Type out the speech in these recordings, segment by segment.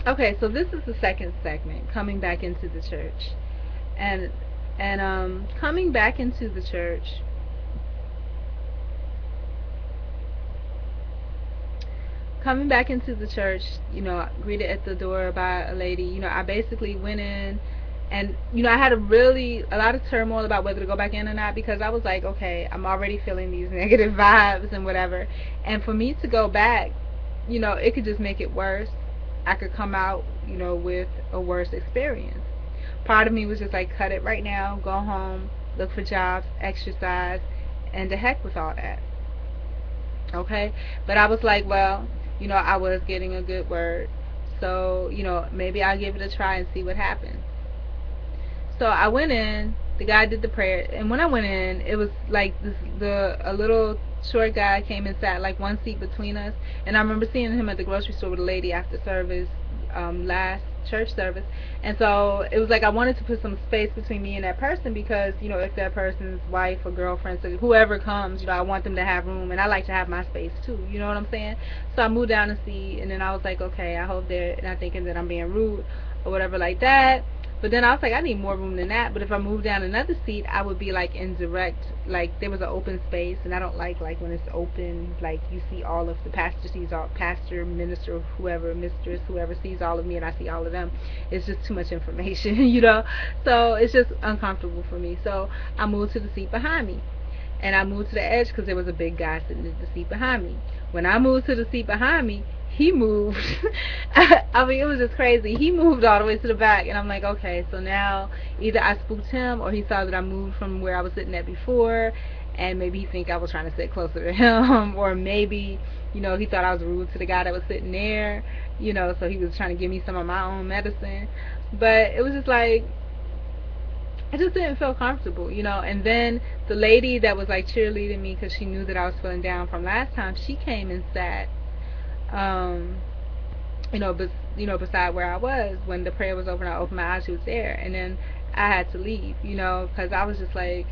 Okay, so this is the second segment, coming back into the church. And coming back into the church, coming back into the church, greeted at the door by a lady. I basically went in, and I had a lot of turmoil about whether to go back in or not, because I was like, okay, I'm already feeling these negative vibes and whatever. And for me to go back, it could just make it worse. I could come out, with a worse experience. Part of me was just like, cut it right now, go home, look for jobs, exercise, and the heck with all that. Okay? But I was like, well, I was getting a good word. So, maybe I'll give it a try and see what happens. So I went in, the guy did the prayer, and when I went in, it was like a little short guy came and sat like one seat between us, and I remember seeing him at the grocery store with a lady after service, last church service, and so it was like I wanted to put some space between me and that person, because if that person's wife or girlfriend, so whoever comes, I want them to have room, and I like to have my space too. You know what I'm saying? So I moved down to see, and then I was like, okay, I hope they're not thinking that I'm being rude or whatever like that. But then I was like, I need more room than that. But if I moved down another seat, I would be like in direct, like there was an open space, and I don't like when it's open, like you see all of the pastor sees all pastor, minister, whoever, mistress, whoever sees all of me, and I see all of them. It's just too much information, So it's just uncomfortable for me. So I moved to the seat behind me, and I moved to the edge because there was a big guy sitting in the seat behind me. When I moved to the seat behind me, he moved. I mean, it was just crazy. He moved all the way to the back, and I'm like, okay, so now either I spooked him, or he saw that I moved from where I was sitting at before, and maybe he think I was trying to sit closer to him, or maybe, he thought I was rude to the guy that was sitting there, so he was trying to give me some of my own medicine. But it was just like, I just didn't feel comfortable, And then the lady that was like cheerleading me because she knew that I was feeling down from last time, she came and sat, um, beside where I was when the prayer was over and I opened my eyes. She was there, and then I had to leave, because I was just like,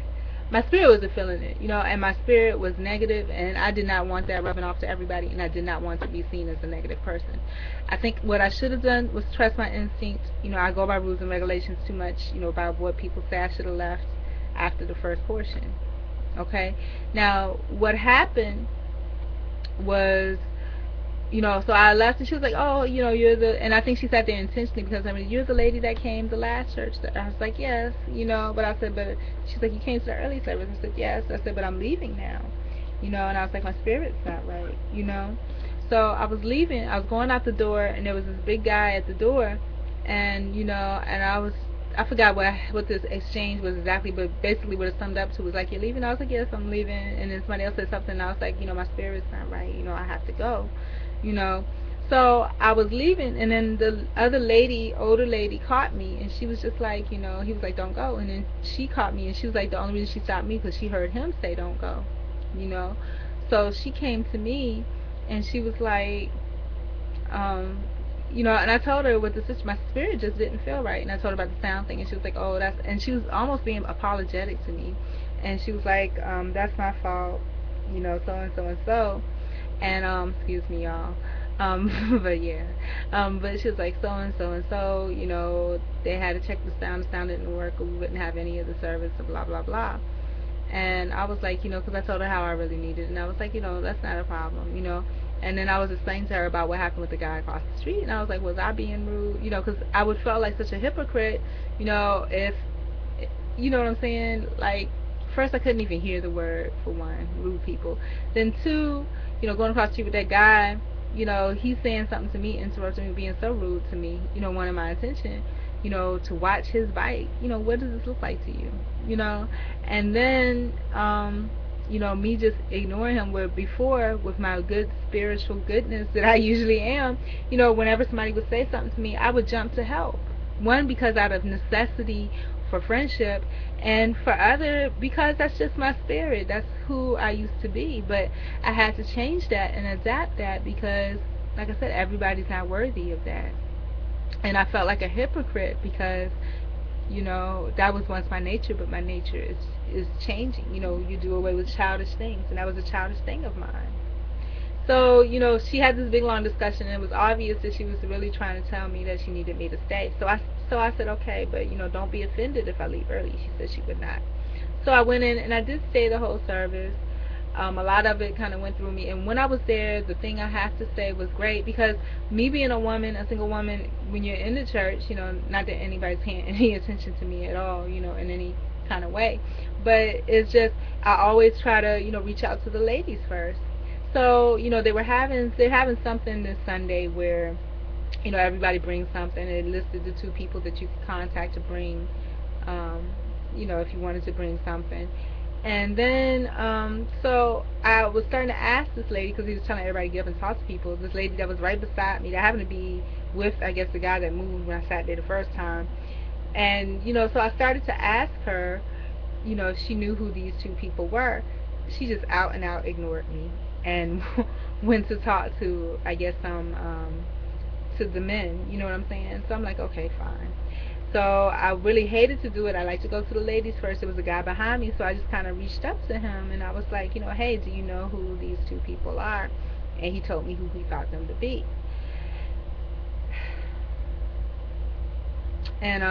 my spirit wasn't feeling it, and my spirit was negative, and I did not want that rubbing off to everybody, and I did not want to be seen as a negative person. I think what I should have done was trust my instinct. I go by rules and regulations too much, by what people say. I should have left after the first portion. Okay? Now, what happened was, so I left, and she was like, oh, you're the, and I think she sat there intentionally because, I mean, you're the lady that came the last church. I was like, yes, but I said, but she's like, you came to the early service. I said, yes. I said, but I'm leaving now, and I was like, my spirit's not right. So I was leaving, I was going out the door, and there was this big guy at the door, and, and I forgot what this exchange was exactly, but basically what it summed up to was like, you're leaving? I was like, yes, I'm leaving. And then somebody else said something, and I was like, my spirit's not right, I have to go, you know. So I was leaving, and then the other lady, older lady, caught me, and she was just like, he was like, don't go. And then she caught me, and she was like, the only reason she stopped me because she heard him say don't go, you know. So she came to me, and she was like, um, and I told her what the situation, my spirit just didn't feel right, and I told her about the sound thing, and she was like, oh, that's, and she was almost being apologetic to me, and she was like, that's my fault, so and so and so, and excuse me, y'all, but yeah, but she was like, so and so, they had to check the sound didn't work, or we wouldn't have any of the service, or blah blah blah. And I was like, because I told her how I really needed it, and I was like, that's not a problem. And then I was explaining to her about what happened with the guy across the street, and I was like, was I being rude? Because I would feel like such a hypocrite, if, what I'm saying? Like, first, I couldn't even hear the word, for one, rude people. Then two, going across the street with that guy, he's saying something to me, interrupting me, being so rude to me, wanting my attention, to watch his bike. What does this look like to you? And then, me just ignoring him, where before, with my good spiritual goodness that I usually am, whenever somebody would say something to me, I would jump to help. One, because out of necessity for friendship, and for other, because that's just my spirit. That's who I used to be. But I had to change that and adapt that, because, like I said, everybody's not worthy of that. And I felt like a hypocrite because, that was once my nature, but my nature is changing. You do away with childish things, and that was a childish thing of mine. So, she had this big long discussion, and it was obvious that she was really trying to tell me that she needed me to stay. So I said, okay, but don't be offended if I leave early. She said she would not. So I went in and I did stay the whole service. A lot of it kind of went through me, and when I was there, the thing I have to say was great, because me being a woman, a single woman, when you're in the church, not that anybody's paying any attention to me at all, in any kind of way, but it's just I always try to reach out to the ladies first. So they're having something this Sunday where everybody brings something, and it listed the two people that you could contact to bring, um, if you wanted to bring something. And then, so I was starting to ask this lady, because he was telling everybody to get up and talk to people. This lady that was right beside me, that happened to be with, I guess, the guy that moved when I sat there the first time. And, so I started to ask her, if she knew who these two people were. She just out and out ignored me and went to talk to, I guess, to the men, you know what I'm saying? So I'm like, okay, fine. So I really hated to do it. I like to go to the ladies first. There was a guy behind me, so I just kind of reached up to him and I was like, hey, do you know who these two people are? And he told me who he thought them to be. And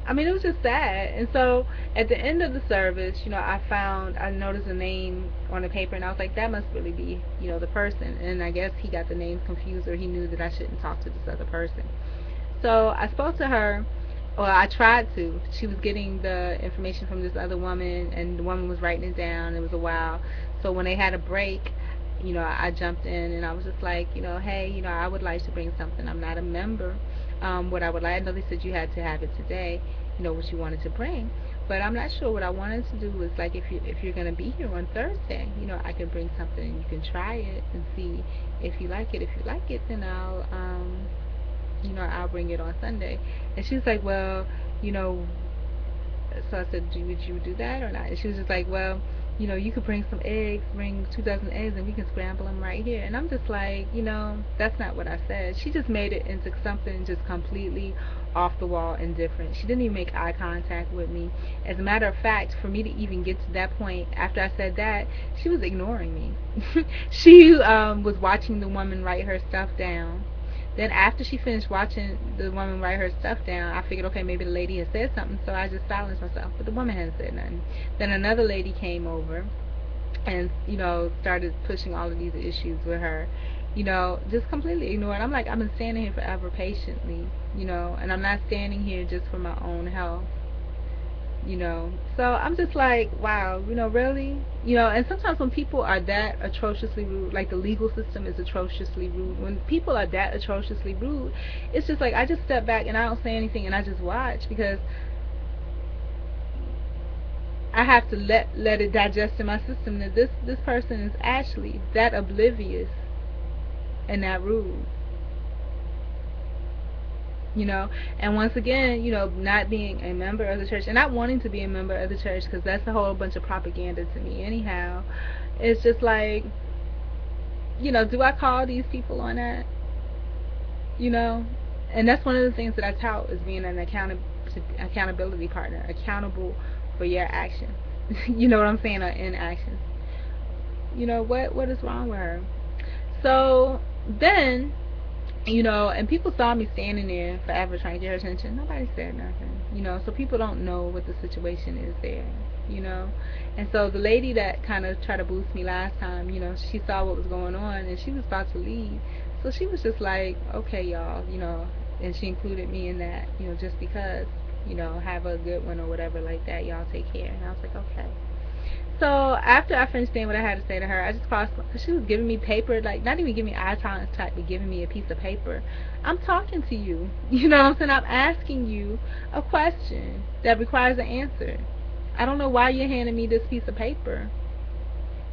I mean, it was just sad. And so at the end of the service, I noticed a name on the paper, and I was like, that must really be, the person. And I guess he got the names confused, or he knew that I shouldn't talk to this other person. So I spoke to her, or I tried to. She was getting the information from this other woman, and the woman was writing it down. It was a while. So when they had a break, I jumped in, and I was just like, hey, I would like to bring something. I'm not a member. What I would like, I know they said you had to have it today, what you wanted to bring. But I'm not sure. What I wanted to do was, like, if you're gonna be here on Thursday, I could bring something and you can try it and see if you like it. If you like it, then I'll bring it on Sunday. And she was like, well, so I said, would you do that or not? And she was just like, well, you could bring some eggs, bring 2 dozen eggs, and we can scramble them right here. And I'm just like, that's not what I said. She just made it into something just completely off the wall and different. She didn't even make eye contact with me. As a matter of fact, for me to even get to that point, after I said that, she was ignoring me. She was watching the woman write her stuff down. Then after she finished watching the woman write her stuff down, I figured, okay, maybe the lady had said something, so I just silenced myself. But the woman hadn't said nothing. Then another lady came over and, started pushing all of these issues with her, just completely ignored. I'm like, I've been standing here forever patiently, and I'm not standing here just for my own health. So I'm just like, wow, really? And sometimes when people are that atrociously rude, like the legal system is atrociously rude, when people are that atrociously rude, it's just like I just step back and I don't say anything and I just watch, because I have to let it digest in my system that this person is actually that oblivious and that rude. And once again, not being a member of the church and not wanting to be a member of the church, because that's a whole bunch of propaganda to me anyhow. It's just like, do I call these people on that? And that's one of the things that I tout, is being an accountability partner, accountable for your actions. You know what I'm saying? Or inactions. What is wrong with her? So then, and people saw me standing there forever trying to get her attention. Nobody said nothing, so people don't know what the situation is there, And so the lady that kind of tried to boost me last time, she saw what was going on and she was about to leave. So she was just like, okay, y'all, and she included me in that, just because, have a good one or whatever like that, y'all take care. And I was like, okay. So after I finished saying what I had to say to her, I just crossed, because she was giving me paper, like not even giving me eye contact, but giving me a piece of paper. I'm talking to you, you know what I'm saying? I'm asking you a question that requires an answer. I don't know why you're handing me this piece of paper.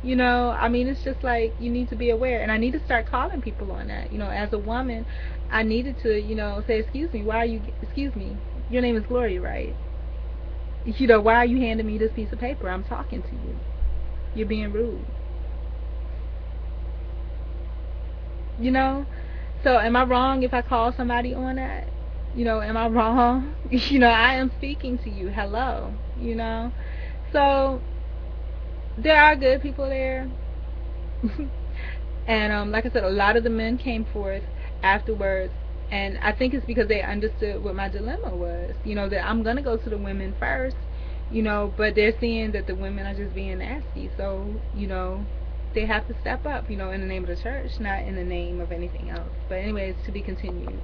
I mean, it's just like, you need to be aware, and I need to start calling people on that. As a woman, I needed to, say, excuse me, excuse me, your name is Gloria, right? Why are you handing me this piece of paper? I'm talking to you. You're being rude. So am I wrong if I call somebody on that? Am I wrong? I am speaking to you. Hello. So there are good people there. And like I said, a lot of the men came forth afterwards, and I think it's because they understood what my dilemma was. That I'm gonna go to the women first, but they're seeing that the women are just being nasty. So they have to step up, in the name of the church, not in the name of anything else. But anyways, to be continued.